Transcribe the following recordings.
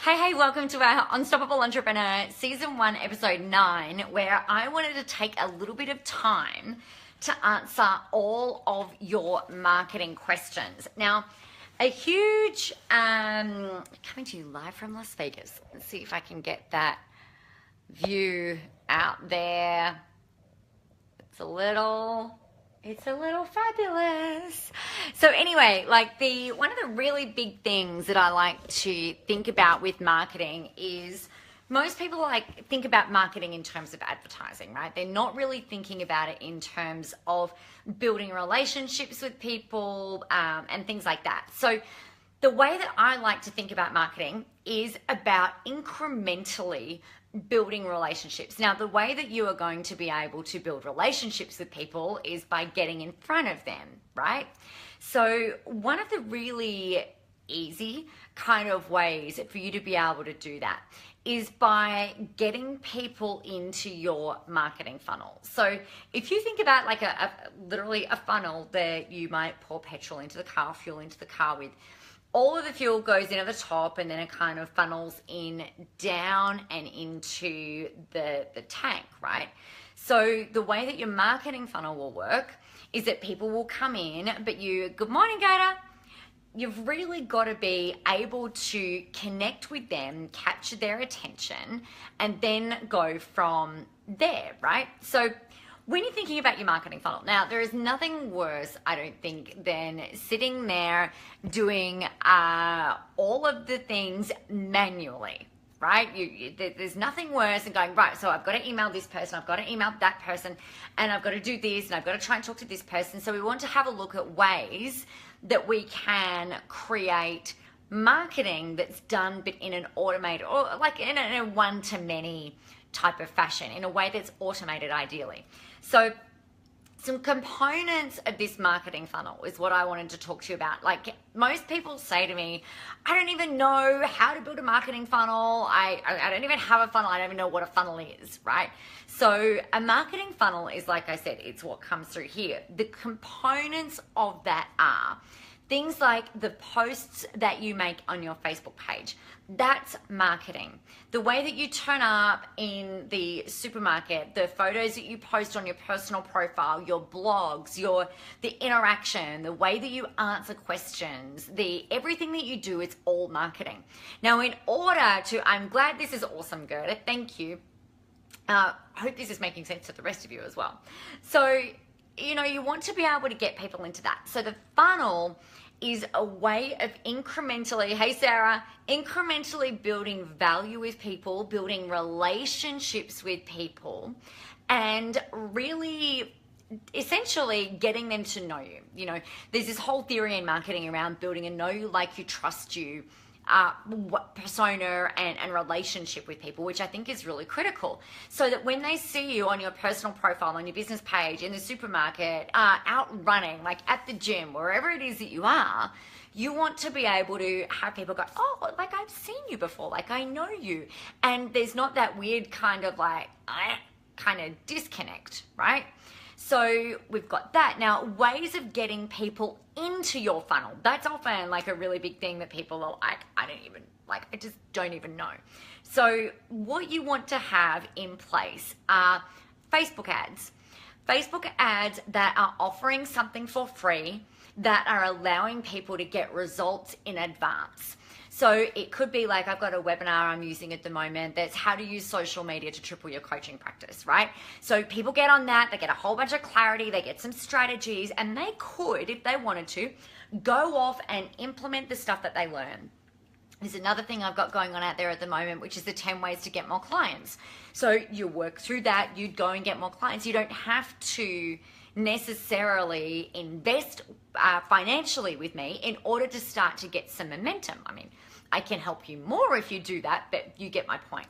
Hey, welcome to our Unstoppable Entrepreneur Season 1, Episode 9, where I wanted to take a little bit of time to answer all of your marketing questions. Now, a huge, coming to you live from Las Vegas. Let's see if I can get that view out there. It's a little fabulous. So anyway, one of the really big things that I like to think about with marketing is most people think about marketing in terms of advertising, right? They're not really thinking about it in terms of building relationships with people and things like that. So the way that I like to think about marketing is about incrementally building relationships. Now, the way that you are going to be able to build relationships with people is by getting in front of them, right? So one of the really easy kind of ways for you to be able to do that is by getting people into your marketing funnel. So if you think about literally a funnel that you might pour petrol into the car, fuel into the car with, all of the fuel goes in at the top and then it kind of funnels in down and into the tank, right? So the way that your marketing funnel will work is that people will come in, but good morning, Gator. You've really got to be able to connect with them, capture their attention, and then go from there, right? So when you're thinking about your marketing funnel, now there is nothing worse, I don't think, than sitting there doing all of the things manually, right? There's nothing worse than going, right, so I've got to email this person, I've got to email that person, and I've got to do this, and I've got to try and talk to this person. So we want to have a look at ways that we can create marketing that's done but in an automated, or in a one-to-many type of fashion, in a way that's automated ideally. So some components of this marketing funnel is what I wanted to talk to you about. Most people say to me, I don't even know how to build a marketing funnel. I don't even have a funnel. I don't even know what a funnel is, right? So a marketing funnel is, like I said, it's what comes through here. The components of that are things like the posts that you make on your Facebook page. That's marketing. The way that you turn up in the supermarket, the photos that you post on your personal profile, your blogs, the interaction, the way that you answer questions, everything that you do, it's all marketing. Now, I'm glad this is awesome, Gerda. Thank you. I hope this is making sense to the rest of you as well. So, you want to be able to get people into that. So the funnel is a way of incrementally building value with people, building relationships with people, and really essentially getting them to know you. There's this whole theory in marketing around building a know you, like you, trust you persona and relationship with people, which I think is really critical, so that when they see you on your personal profile, on your business page, in the supermarket, out running, at the gym, wherever it is that you are, you want to be able to have people go, oh, I've seen you before, I know you. And there's not that weird kind of disconnect, right? So we've got that. Now, ways of getting people into your funnel. That's often a really big thing that people are I just don't even know. So what you want to have in place are Facebook ads. Facebook ads that are offering something for free, that are allowing people to get results in advance. So it could be I've got a webinar I'm using at the moment that's how to use social media to triple your coaching practice, right? So people get on that, they get a whole bunch of clarity, they get some strategies, and they could, if they wanted to, go off and implement the stuff that they learn. There's another thing I've got going on out there at the moment, which is the 10 ways to get more clients. So you work through that, you'd go and get more clients. You don't have to necessarily invest financially with me in order to start to get some momentum. I can help you more if you do that, but you get my point.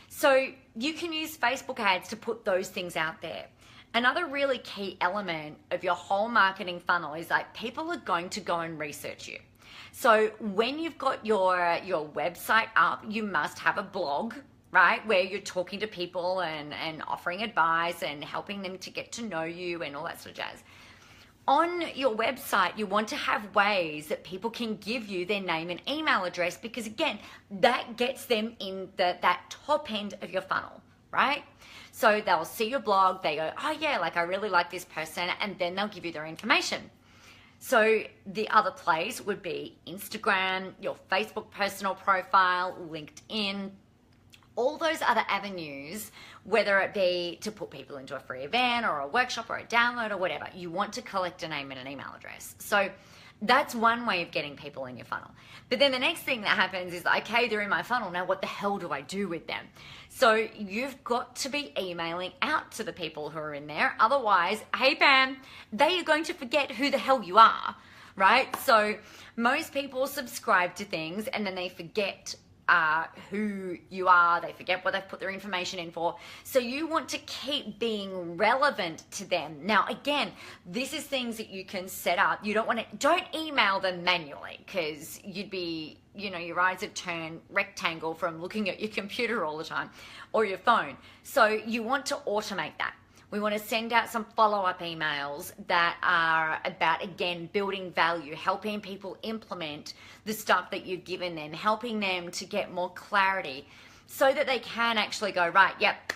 So you can use Facebook ads to put those things out there. Another really key element of your whole marketing funnel is people are going to go and research you. So when you've got your website up, you must have a blog, right? Where you're talking to people and offering advice and helping them to get to know you and all that sort of jazz. on your website, you want to have ways that people can give you their name and email address, because again, that gets them in that top end of your funnel, right? So they'll see your blog, they go, oh yeah, like I really like this person, and then they'll give you their information. So the other place would be Instagram, your Facebook personal profile, LinkedIn, all those other avenues, whether it be to put people into a free event or a workshop or a download or whatever. You want to collect a name and an email address. So that's one way of getting people in your funnel. But then the next thing that happens is, okay, they're in my funnel. Now what the hell do I do with them? So you've got to be emailing out to the people who are in there. Otherwise, hey Pam, they are going to forget who the hell you are, right? So most people subscribe to things and then they forget who you are, they forget what they've put their information in for. So you want to keep being relevant to them. Now, again, this is things that you can set up. You don't email them manually, because you'd be, your eyes would turn rectangle from looking at your computer all the time or your phone. So you want to automate that. We want to send out some follow-up emails that are about, again, building value, helping people implement the stuff that you've given them, helping them to get more clarity so that they can actually go, right, yep,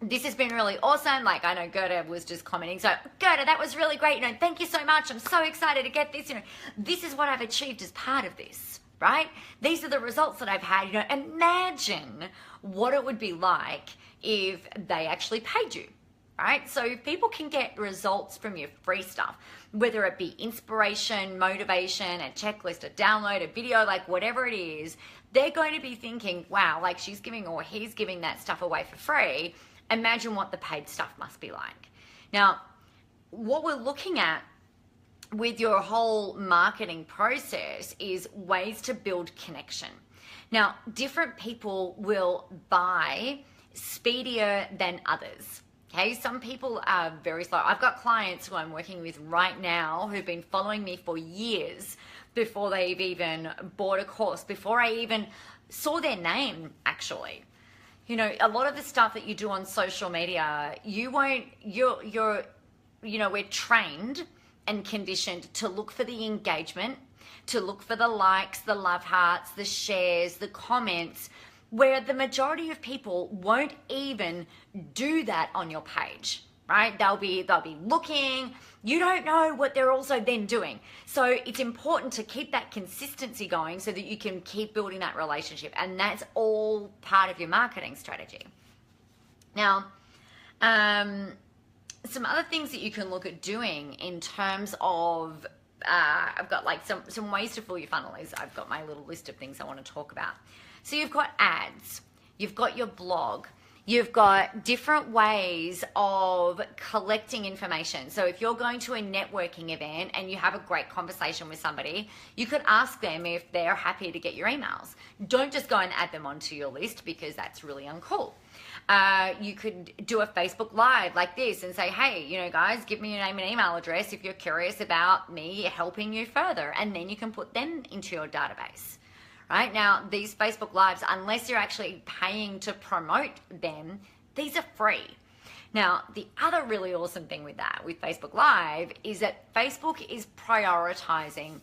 this has been really awesome. Like I know Gerda was just commenting. So Gerda, that was really great. Thank you so much. I'm so excited to get this. This is what I've achieved as part of this, right? These are the results that I've had. Imagine what it would be like if they actually paid you. Right? So people can get results from your free stuff, whether it be inspiration, motivation, a checklist, a download, a video, like whatever it is, they're going to be thinking, wow, like she's giving or he's giving that stuff away for free. Imagine what the paid stuff must be like. Now, what we're looking at with your whole marketing process is ways to build connection. Now, different people will buy speedier than others. Okay, some people are very slow. I've got clients who I'm working with right now who've been following me for years before they've even bought a course, before I even saw their name, actually. A lot of the stuff that you do on social media, we're trained and conditioned to look for the engagement, to look for the likes, the love hearts, the shares, the comments, where the majority of people won't even do that on your page, right? They'll be looking. You don't know what they're also then doing. So it's important to keep that consistency going so that you can keep building that relationship. And that's all part of your marketing strategy. Now, some other things that you can look at doing in terms of, I've got like some ways to fill your funnel. I've got my little list of things I want to talk about. So you've got ads, you've got your blog, you've got different ways of collecting information. So if you're going to a networking event and you have a great conversation with somebody, you could ask them if they're happy to get your emails. Don't just go and add them onto your list, because that's really uncool. You could do a Facebook Live like this and say, hey, guys, give me your name and email address if you're curious about me helping you further. And then you can put them into your database. Right now, these Facebook Lives, unless you're actually paying to promote them, these are free. Now, the other really awesome thing with Facebook Live, is that Facebook is prioritizing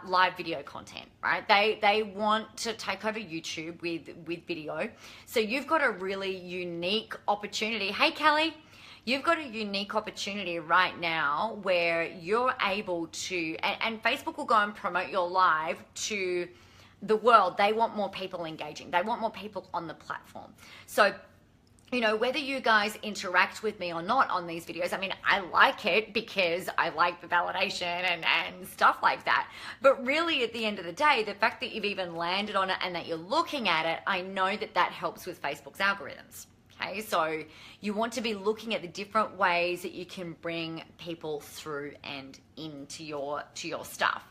live video content, right? They want to take over YouTube with video. So you've got a really unique opportunity. Hey, Kelly. You've got a unique opportunity right now where you're able to, and Facebook will go and promote your live to the world. They want more people engaging. They want more people on the platform. So, whether you guys interact with me or not on these videos, I like it because I like the validation and stuff like that. But really, at the end of the day, the fact that you've even landed on it and that you're looking at it, I know that helps with Facebook's algorithms. Okay, so you want to be looking at the different ways that you can bring people through and into your stuff.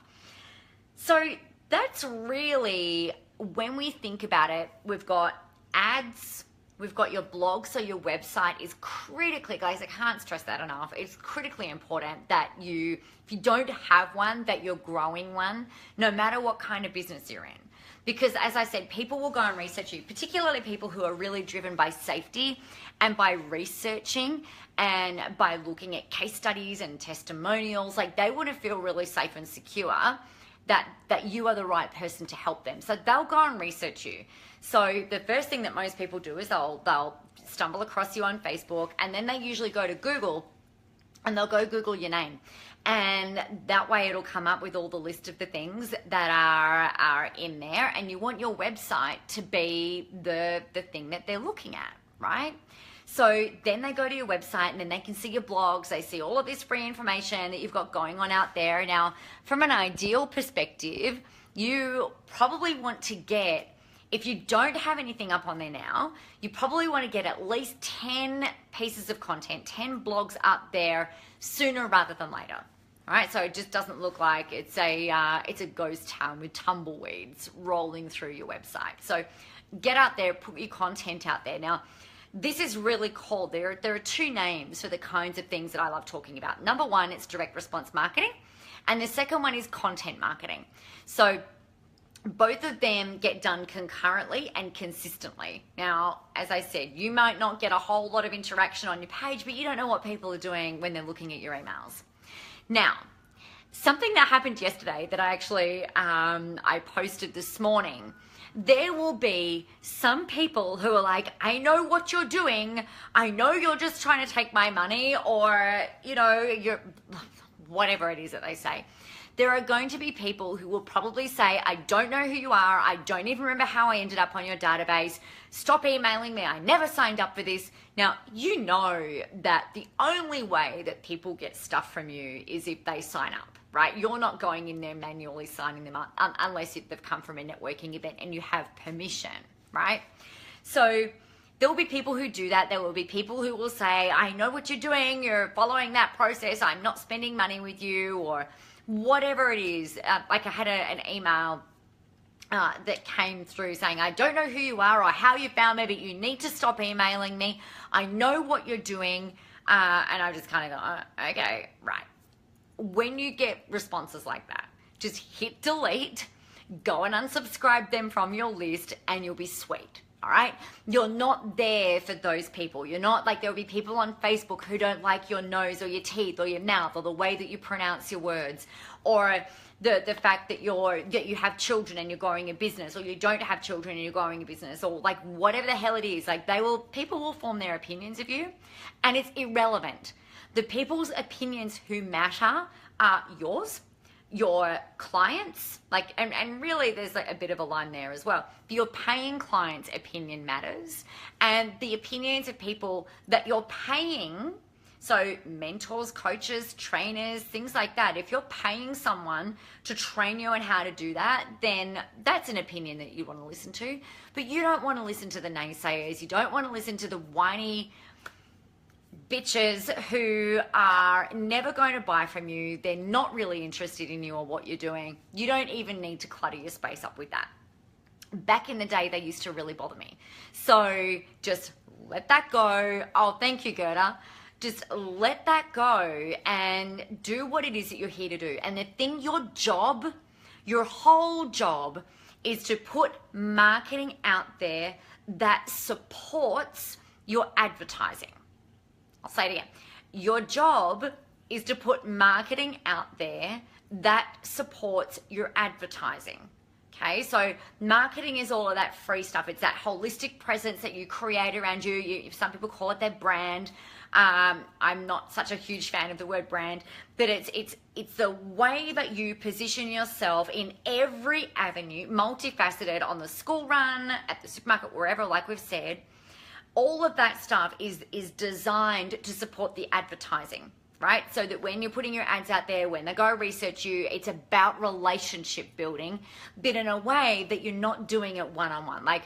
So that's really, when we think about it, we've got ads, we've got your blog. So your website is critically, guys, I can't stress that enough. It's critically important that if you don't have one, that you're growing one, no matter what kind of business you're in. Because as I said, people will go and research you, particularly people who are really driven by safety and by researching and by looking at case studies and testimonials. Like, they want to feel really safe and secure that you are the right person to help them. So they'll go and research you. So the first thing that most people do is they'll stumble across you on Facebook, and then they usually go to Google and they'll go Google your name. And that way it'll come up with all the list of the things that are in there, and you want your website to be the thing that they're looking at, right? So then they go to your website, and then they can see your blogs. They see all of this free information that you've got going on out there. Now, from an ideal perspective, you probably want to get, if you don't have anything up on there now, you probably want to get at least 10 pieces of content, 10 blogs up there sooner rather than later. All right, so it just doesn't look like it's a ghost town with tumbleweeds rolling through your website. So get out there, put your content out there. Now, this is really cool. There are two names for the kinds of things that I love talking about. Number one, it's direct response marketing, and the second one is content marketing. So both of them get done concurrently and consistently. Now, as I said, you might not get a whole lot of interaction on your page, but you don't know what people are doing when they're looking at your emails. Now, something that happened yesterday that I actually I posted this morning, there will be some people who are like, I know what you're doing. I know you're just trying to take my money, or, you're whatever it is that they say. There are going to be people who will probably say, I don't know who you are. I don't even remember how I ended up on your database. Stop emailing me. I never signed up for this. Now, you know that the only way that people get stuff from you is if they sign up, right? You're not going in there manually signing them up unless they've come from a networking event and you have permission, right? So there will be people who do that. There will be people who will say, I know what you're doing. You're following that process. I'm not spending money with you, or whatever it is. Like, I had an email that came through saying, I don't know who you are or how you found me, but you need to stop emailing me. I know what you're doing. And I just kind of go, oh, okay, right. When you get responses like that, just hit delete, go and unsubscribe them from your list, and you'll be sweet. All right. You're not there for those people. You're not like, there'll be people on Facebook who don't like your nose or your teeth or your mouth or the way that you pronounce your words, or the fact that you have children and you're growing a business, or you don't have children and you're growing a business, or like whatever the hell it is. Like, people will form their opinions of you, and it's irrelevant. The people's opinions who matter are yours, your clients, like, and really there's like a bit of a line there as well. Your paying clients' opinion matters, and the opinions of people that you're paying, so mentors, coaches, trainers, things like that. If you're paying someone to train you on how to do that, then that's an opinion that you want to listen to. But you don't want to listen to the naysayers. You don't want to listen to the whiny bitches who are never going to buy from you. They're not really interested in you or what you're doing. You don't even need to clutter your space up with that. Back in the day, they used to really bother me. So just let that go. Oh, thank you, Gerda. Just let that go and do what it is that you're here to do. And the thing, your whole job is to put marketing out there that supports your advertising. I'll say it again. Your job is to put marketing out there that supports your advertising. Okay, so marketing is all of that free stuff. It's that holistic presence that you create around you. Some people call it their brand. I'm not such a huge fan of the word brand, but it's the way that you position yourself in every avenue, multifaceted, on the school run, at the supermarket, wherever, like we've said. All of that stuff is designed to support the advertising, right? So that when you're putting your ads out there, when they go research you, it's about relationship building, but in a way that you're not doing it one-on-one. Like,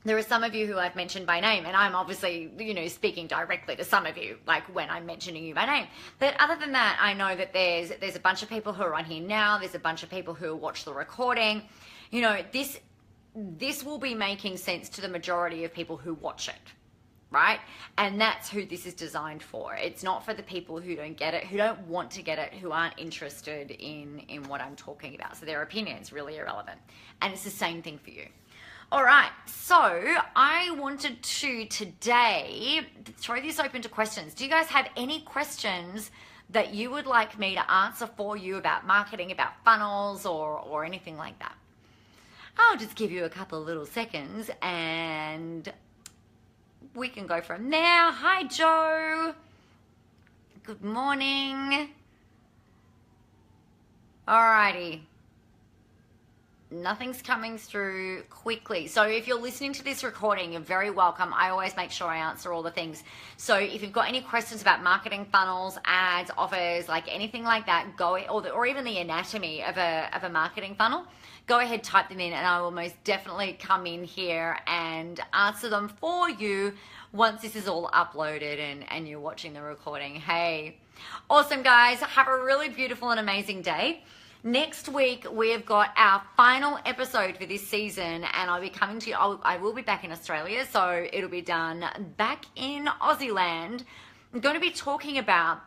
there are some of you who I've mentioned by name, and I'm obviously, speaking directly to some of you, like when I'm mentioning you by name. But other than that, I know that there's a bunch of people who are on here now. There's a bunch of people who watch the recording. This will be making sense to the majority of people who watch it, right? And that's who this is designed for. It's not for the people who don't get it, who don't want to get it, who aren't interested in what I'm talking about. So their opinion's really irrelevant. And it's the same thing for you. All right, so I wanted to today throw this open to questions. Do you guys have any questions that you would like me to answer for you about marketing, about funnels, or anything like that? I'll just give you a couple of little seconds and we can go from there. Hi, Joe. Good morning. Alrighty. Nothing's coming through quickly. So if you're listening to this recording, you're very welcome. I always make sure I answer all the things. So if you've got any questions about marketing funnels, ads, offers, like anything like that, or even the anatomy of a marketing funnel, go ahead, type them in, and I will most definitely come in here and answer them for you once this is all uploaded and you're watching the recording. Hey, awesome guys. Have a really beautiful and amazing day. Next week, we've got our final episode for this season, and I'll be coming to you. I will be back in Australia, so it'll be done back in Aussie land. I'm going to be talking about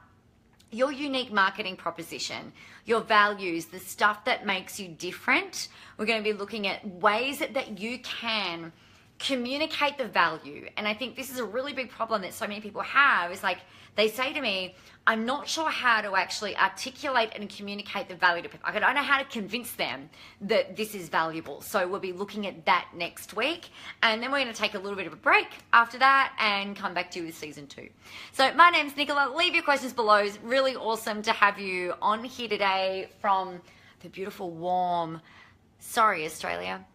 your unique marketing proposition, your values, the stuff that makes you different. We're going to be looking at ways that you can communicate the value. And I think this is a really big problem that so many people have, is like they say to me, I'm not sure how to actually articulate and communicate the value to people. I don't know how to convince them that this is valuable. So we'll be looking at that next week. And then we're going to take a little bit of a break after that and come back to you with season 2. So my name's Nicola. Leave your questions below. It's really awesome to have you on here today from the beautiful, warm, sorry, Australia.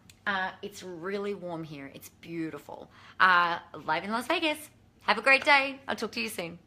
It's really warm here. It's beautiful. Live in Las Vegas. Have a great day. I'll talk to you soon.